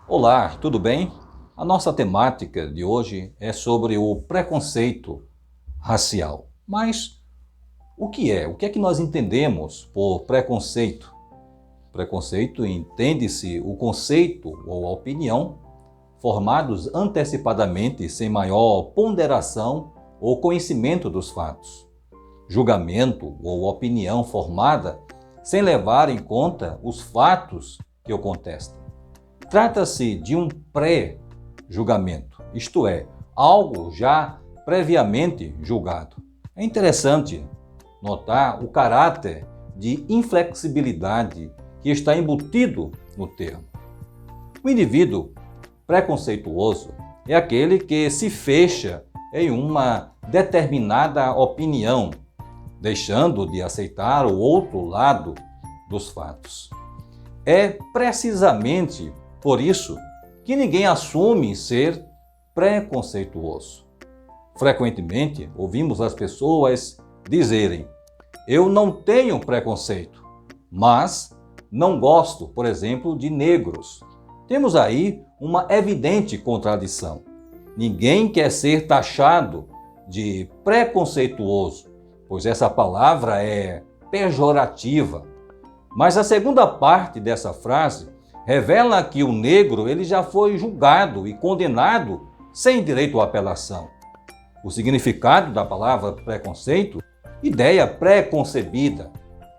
Olá, tudo bem? A nossa temática de hoje é sobre o preconceito racial. Mas o que é? O que é que nós entendemos por preconceito? Preconceito entende-se o conceito ou a opinião formados antecipadamente sem maior ponderação ou conhecimento dos fatos. Julgamento ou opinião formada sem levar em conta os fatos que o contestam. Trata-se de um pré-julgamento, isto é, algo já previamente julgado. É interessante notar o caráter de inflexibilidade que está embutido no termo. O indivíduo preconceituoso é aquele que se fecha em uma determinada opinião, deixando de aceitar o outro lado dos fatos. É precisamente por isso que ninguém assume ser preconceituoso. Frequentemente ouvimos as pessoas dizerem: eu não tenho preconceito, mas não gosto, por exemplo, de negros. Temos aí uma evidente contradição. Ninguém quer ser taxado de preconceituoso, pois essa palavra é pejorativa. Mas a segunda parte dessa frase revela que o negro ele já foi julgado e condenado sem direito à apelação. O significado da palavra preconceito, ideia pré-concebida,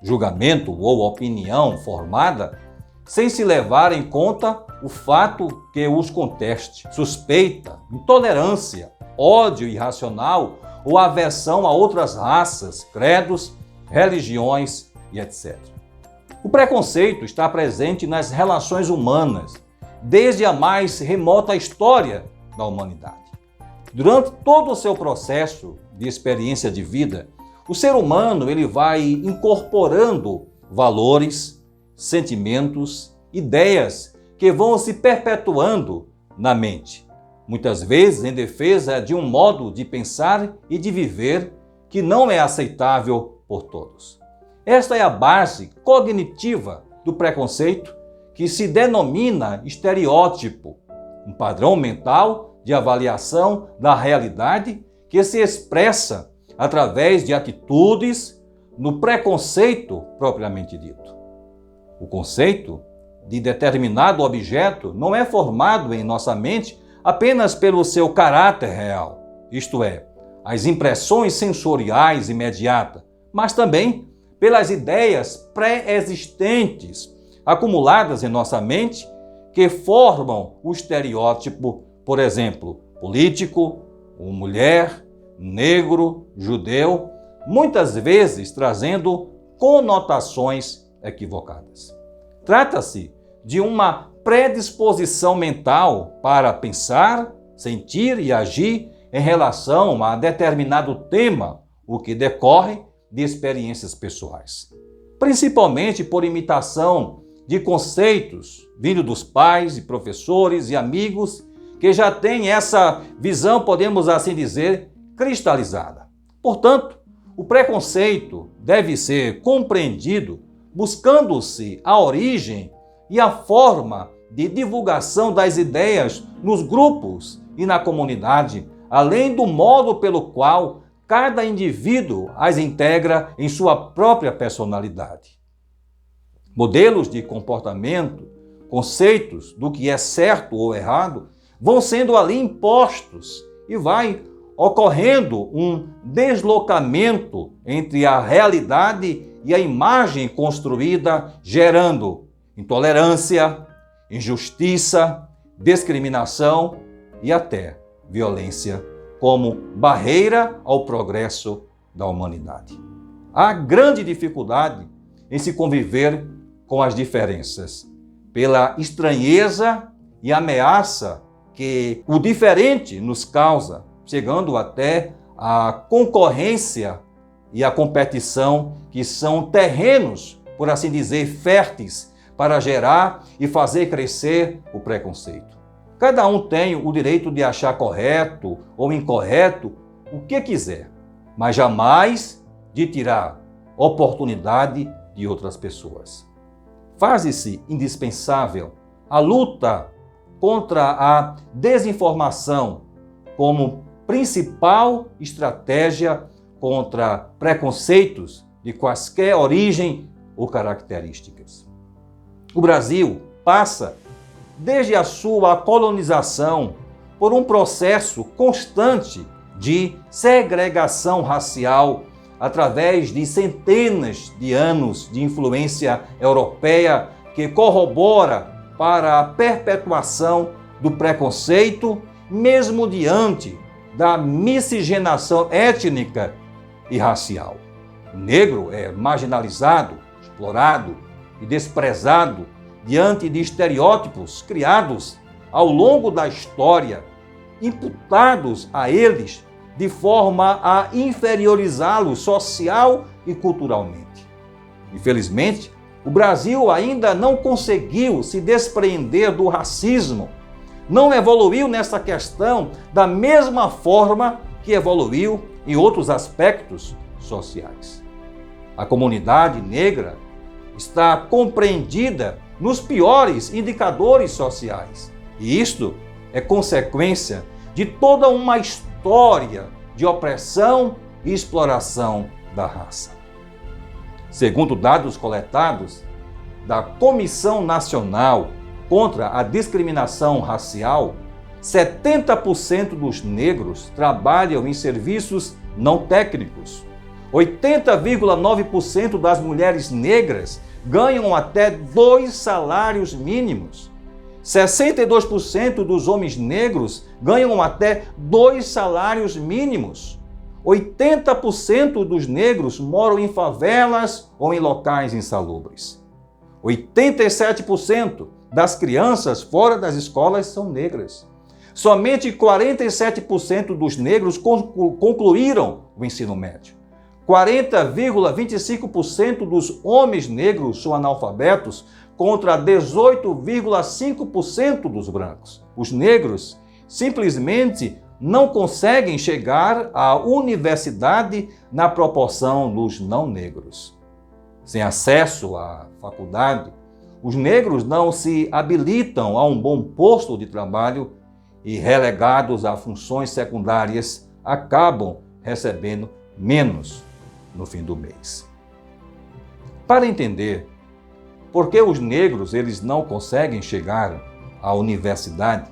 julgamento ou opinião formada sem se levar em conta o fato que os conteste, suspeita, intolerância, ódio irracional ou aversão a outras raças, credos, religiões e etc. O preconceito está presente nas relações humanas, desde a mais remota história da humanidade. Durante todo o seu processo de experiência de vida, o ser humano ele vai incorporando valores, sentimentos, ideias que vão se perpetuando na mente, muitas vezes em defesa de um modo de pensar e de viver que não é aceitável por todos. Esta é a base cognitiva do preconceito, que se denomina estereótipo, um padrão mental de avaliação da realidade que se expressa através de atitudes no preconceito propriamente dito. O conceito de determinado objeto não é formado em nossa mente apenas pelo seu caráter real, isto é, as impressões sensoriais imediatas, mas também pelas ideias pré-existentes acumuladas em nossa mente que formam o estereótipo, por exemplo, político, mulher, negro, judeu, muitas vezes trazendo conotações equivocadas. Trata-se de uma predisposição mental para pensar, sentir e agir em relação a determinado tema, o que decorre de experiências pessoais, principalmente por imitação de conceitos vindo dos pais e professores e amigos que já têm essa visão, podemos assim dizer, cristalizada. Portanto, o preconceito deve ser compreendido buscando-se a origem e a forma de divulgação das ideias nos grupos e na comunidade, além do modo pelo qual cada indivíduo as integra em sua própria personalidade. Modelos de comportamento, conceitos do que é certo ou errado, vão sendo ali impostos e vai ocorrendo um deslocamento entre a realidade e a imagem construída, gerando intolerância, injustiça, discriminação e até violência como barreira ao progresso da humanidade. Há grande dificuldade em se conviver com as diferenças, pela estranheza e ameaça que o diferente nos causa, chegando até a concorrência e a competição, que são terrenos, por assim dizer, férteis para gerar e fazer crescer o preconceito. Cada um tem o direito de achar correto ou incorreto o que quiser, mas jamais de tirar oportunidade de outras pessoas. faz-se indispensável a luta contra a desinformação como principal estratégia contra preconceitos de quaisquer origem ou características. O Brasil passa, desde a sua colonização, por um processo constante de segregação racial através de centenas de anos de influência europeia que corrobora para a perpetuação do preconceito, mesmo diante da miscigenação étnica e racial. O negro é marginalizado, explorado e desprezado diante de estereótipos criados ao longo da história, imputados a eles de forma a inferiorizá-los social e culturalmente. Infelizmente, o Brasil ainda não conseguiu se despreender do racismo, não evoluiu nessa questão da mesma forma que evoluiu em outros aspectos sociais. A comunidade negra está compreendida nos piores indicadores sociais, e isto é consequência de toda uma história de opressão e exploração da raça. Segundo dados coletados da Comissão Nacional contra a Discriminação Racial, 70% dos negros trabalham em serviços não técnicos. 80,9% das mulheres negras ganham até 2 salários mínimos. 62% dos homens negros ganham até 2 salários mínimos. 80% dos negros moram em favelas ou em locais insalubres. 87% das crianças fora das escolas são negras. Somente 47% dos negros concluíram o ensino médio. 40,25% dos homens negros são analfabetos contra 18,5% dos brancos. Os negros simplesmente não conseguem chegar à universidade na proporção dos não negros. Sem acesso à faculdade, os negros não se habilitam a um bom posto de trabalho e, relegados a funções secundárias, acabam recebendo menos no fim do mês. Para entender por que os negros eles não conseguem chegar à universidade,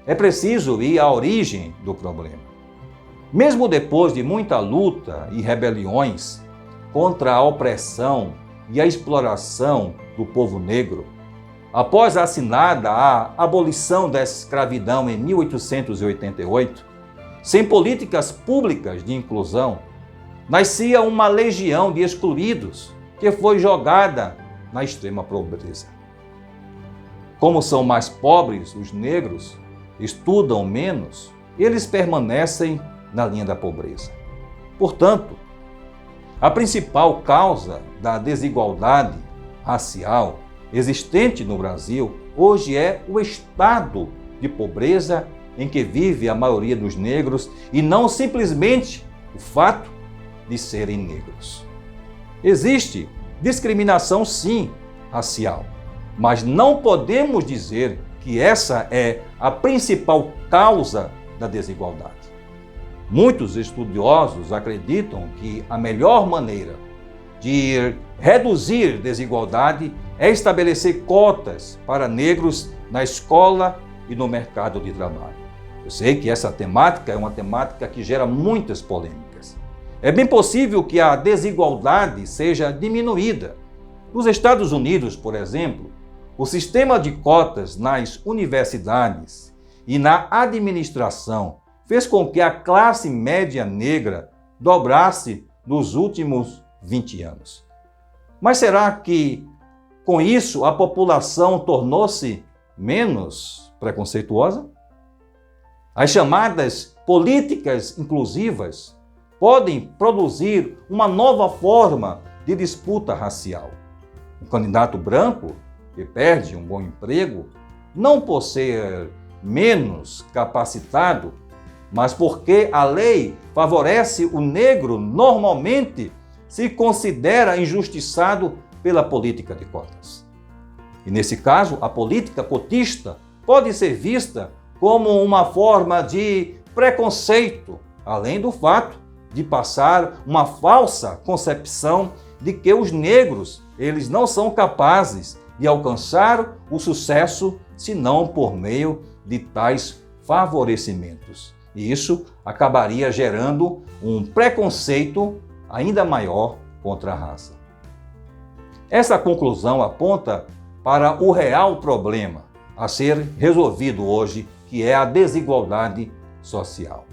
é preciso ir à origem do problema. Mesmo depois de muita luta e rebeliões contra a opressão e a exploração do povo negro, após assinada a abolição da escravidão em 1888, sem políticas públicas de inclusão, nascia uma legião de excluídos que foi jogada na extrema pobreza. Como são mais pobres, os negros estudam menos, eles permanecem na linha da pobreza. Portanto, a principal causa da desigualdade racial existente no Brasil hoje é o estado de pobreza em que vive a maioria dos negros e não simplesmente o fato de serem negros. Existe discriminação, sim, racial, mas não podemos dizer que essa é a principal causa da desigualdade. Muitos estudiosos acreditam que a melhor maneira de reduzir desigualdade é estabelecer cotas para negros na escola e no mercado de trabalho. Eu sei que essa temática é uma temática que gera muitas polêmicas. É bem possível que a desigualdade seja diminuída. Nos Estados Unidos, por exemplo, o sistema de cotas nas universidades e na administração fez com que a classe média negra dobrasse nos últimos 20 anos. Mas será que, com isso, a população tornou-se menos preconceituosa? As chamadas políticas inclusivas podem produzir uma nova forma de disputa racial. Um candidato branco que perde um bom emprego, não por ser menos capacitado, mas porque a lei favorece o negro, normalmente se considera injustiçado pela política de cotas. E nesse caso, a política cotista pode ser vista como uma forma de preconceito, além do fato de passar uma falsa concepção de que os negros, eles não são capazes de alcançar o sucesso senão por meio de tais favorecimentos. E isso acabaria gerando um preconceito ainda maior contra a raça. Essa conclusão aponta para o real problema a ser resolvido hoje, que é a desigualdade social.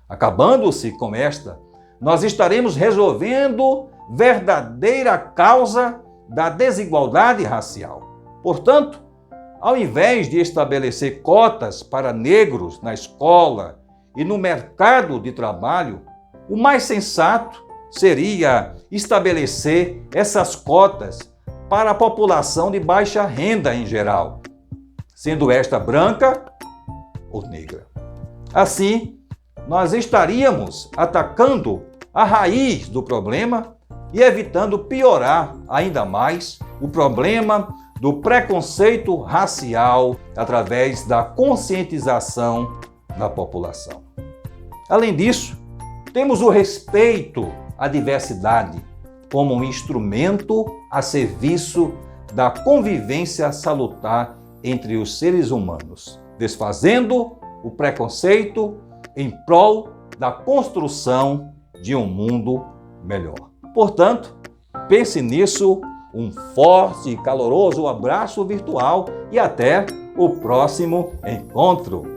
Acabando-se com esta, nós estaremos resolvendo verdadeira causa da desigualdade racial. Portanto, ao invés de estabelecer cotas para negros na escola e no mercado de trabalho, o mais sensato seria estabelecer essas cotas para a população de baixa renda em geral, sendo esta branca ou negra. Assim, nós estaríamos atacando a raiz do problema e evitando piorar ainda mais o problema do preconceito racial através da conscientização da população. Além disso, temos o respeito à diversidade como um instrumento a serviço da convivência salutar entre os seres humanos, desfazendo o preconceito em prol da construção de um mundo melhor. Portanto, pense nisso, um forte e caloroso abraço virtual e até o próximo encontro.